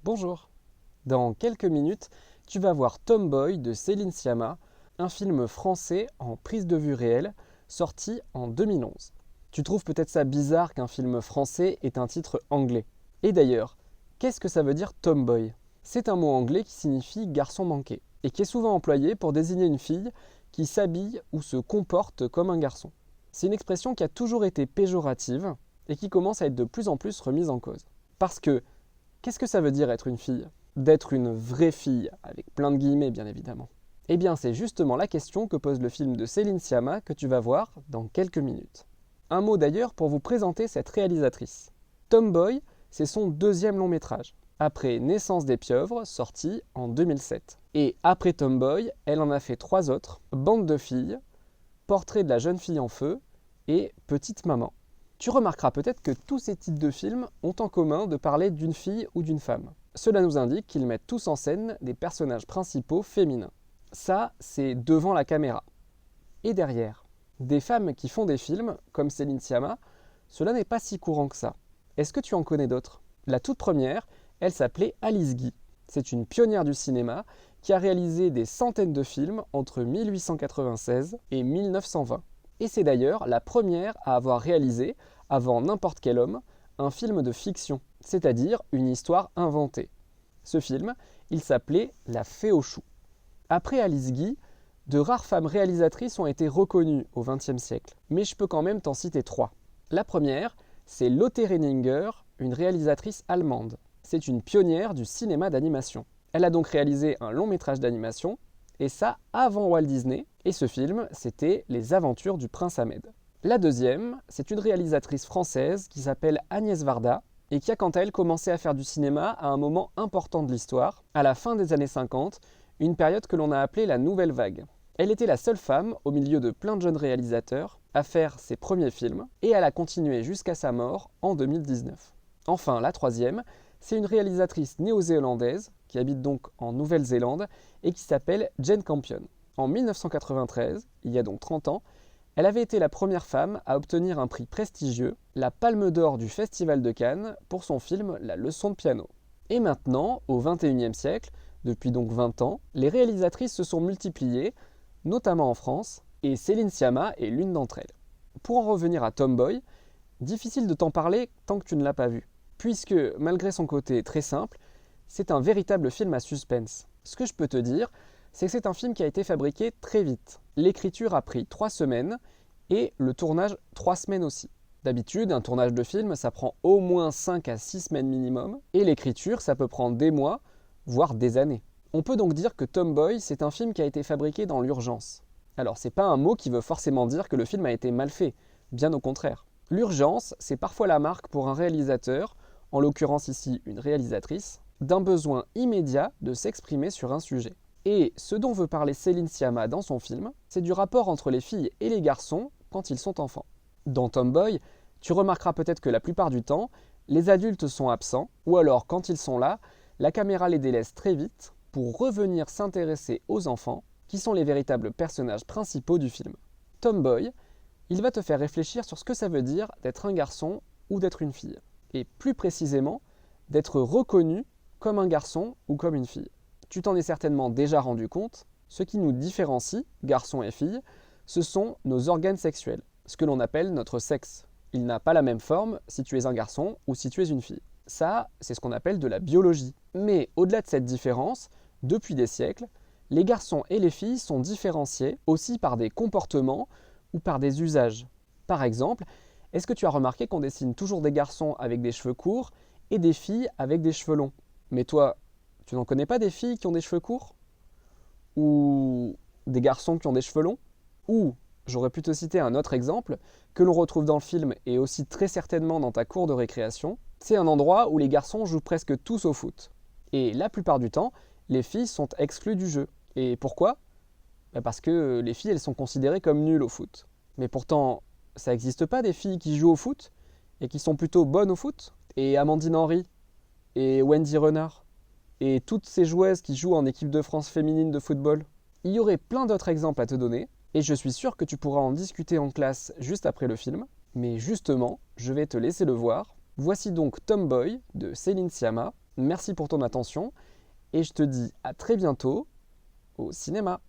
Bonjour. Dans quelques minutes, tu vas voir Tomboy de Céline Sciamma, un film français en prise de vue réelle, sorti en 2011. Tu trouves peut-être ça bizarre qu'un film français ait un titre anglais. Et d'ailleurs, qu'est-ce que ça veut dire Tomboy? C'est un mot anglais qui signifie garçon manqué, et qui est souvent employé pour désigner une fille qui s'habille ou se comporte comme un garçon. C'est une expression qui a toujours été péjorative et qui commence à être de plus en plus remise en cause. Parce que qu'est-ce que ça veut dire être une fille? D'être une vraie fille, avec plein de guillemets bien évidemment. Eh bien c'est justement la question que pose le film de Céline Sciamma que tu vas voir dans quelques minutes. Un mot d'ailleurs pour vous présenter cette réalisatrice. Tomboy, c'est son deuxième long métrage, après Naissance des pieuvres, sorti en 2007. Et après Tomboy, elle en a fait 3 autres, Bande de filles, Portrait de la jeune fille en feu et Petite maman. Tu remarqueras peut-être que tous ces titres de films ont en commun de parler d'une fille ou d'une femme. Cela nous indique qu'ils mettent tous en scène des personnages principaux féminins. Ça, c'est devant la caméra. Et derrière, des femmes qui font des films, comme Céline Sciamma, cela n'est pas si courant que ça. Est-ce que tu en connais d'autres? La toute première, elle s'appelait Alice Guy. C'est une pionnière du cinéma qui a réalisé des centaines de films entre 1896 et 1920. Et c'est d'ailleurs la première à avoir réalisé, avant n'importe quel homme, un film de fiction, c'est-à-dire une histoire inventée. Ce film, il s'appelait La Fée aux choux. Après Alice Guy, de rares femmes réalisatrices ont été reconnues au XXe siècle, mais je peux quand même t'en citer 3. La première, c'est Lotte Renninger, une réalisatrice allemande. C'est une pionnière du cinéma d'animation. Elle a donc réalisé un long métrage d'animation, et ça avant Walt Disney, et ce film, c'était Les Aventures du Prince Ahmed. La deuxième, c'est une réalisatrice française qui s'appelle Agnès Varda, et qui a quant à elle commencé à faire du cinéma à un moment important de l'histoire, à la fin des années 50, une période que l'on a appelée la Nouvelle Vague. Elle était la seule femme, au milieu de plein de jeunes réalisateurs, à faire ses premiers films, et elle a continué jusqu'à sa mort en 2019. Enfin, la troisième, c'est une réalisatrice néo-zélandaise, qui habite donc en Nouvelle-Zélande, et qui s'appelle Jane Campion. En 1993, il y a donc 30 ans, elle avait été la première femme à obtenir un prix prestigieux, la Palme d'Or du Festival de Cannes, pour son film La leçon de piano. Et maintenant, au XXIe siècle, depuis donc 20 ans, les réalisatrices se sont multipliées, notamment en France, et Céline Sciamma est l'une d'entre elles. Pour en revenir à Tomboy, difficile de t'en parler tant que tu ne l'as pas vu, puisque malgré son côté très simple, c'est un véritable film à suspense. Ce que je peux te dire, c'est que c'est un film qui a été fabriqué très vite. L'écriture a pris 3 semaines et le tournage 3 semaines aussi. D'habitude, un tournage de film, ça prend au moins 5 à 6 semaines minimum, et l'écriture, ça peut prendre des mois, voire des années. On peut donc dire que Tomboy, c'est un film qui a été fabriqué dans l'urgence. Alors, c'est pas un mot qui veut forcément dire que le film a été mal fait, bien au contraire. L'urgence, c'est parfois la marque pour un réalisateur, en l'occurrence ici une réalisatrice, d'un besoin immédiat de s'exprimer sur un sujet. Et ce dont veut parler Céline Sciamma dans son film, c'est du rapport entre les filles et les garçons quand ils sont enfants. Dans Tomboy, tu remarqueras peut-être que la plupart du temps, les adultes sont absents, ou alors quand ils sont là, la caméra les délaisse très vite pour revenir s'intéresser aux enfants, qui sont les véritables personnages principaux du film. Tomboy, il va te faire réfléchir sur ce que ça veut dire d'être un garçon ou d'être une fille, et plus précisément, d'être reconnu comme un garçon ou comme une fille. Tu t'en es certainement déjà rendu compte, ce qui nous différencie, garçons et filles, ce sont nos organes sexuels, ce que l'on appelle notre sexe. Il n'a pas la même forme si tu es un garçon ou si tu es une fille. Ça, c'est ce qu'on appelle de la biologie. Mais au-delà de cette différence, depuis des siècles, les garçons et les filles sont différenciés aussi par des comportements ou par des usages. Par exemple, est-ce que tu as remarqué qu'on dessine toujours des garçons avec des cheveux courts et des filles avec des cheveux longs? Mais toi, tu n'en connais pas des filles qui ont des cheveux courts? Ou des garçons qui ont des cheveux longs? Ou, j'aurais pu te citer un autre exemple, que l'on retrouve dans le film et aussi très certainement dans ta cour de récréation, c'est un endroit où les garçons jouent presque tous au foot. Et la plupart du temps, les filles sont exclues du jeu. Et pourquoi? Parce que les filles, elles sont considérées comme nulles au foot. Mais pourtant, ça n'existe pas des filles qui jouent au foot et qui sont plutôt bonnes au foot? Et Amandine Henry, et Wendy Renard, et toutes ces joueuses qui jouent en équipe de France féminine de football. Il y aurait plein d'autres exemples à te donner, et je suis sûr que tu pourras en discuter en classe juste après le film, mais justement, je vais te laisser le voir. Voici donc Tomboy de Céline Sciamma, Merci pour ton attention et je te dis à très bientôt au cinéma.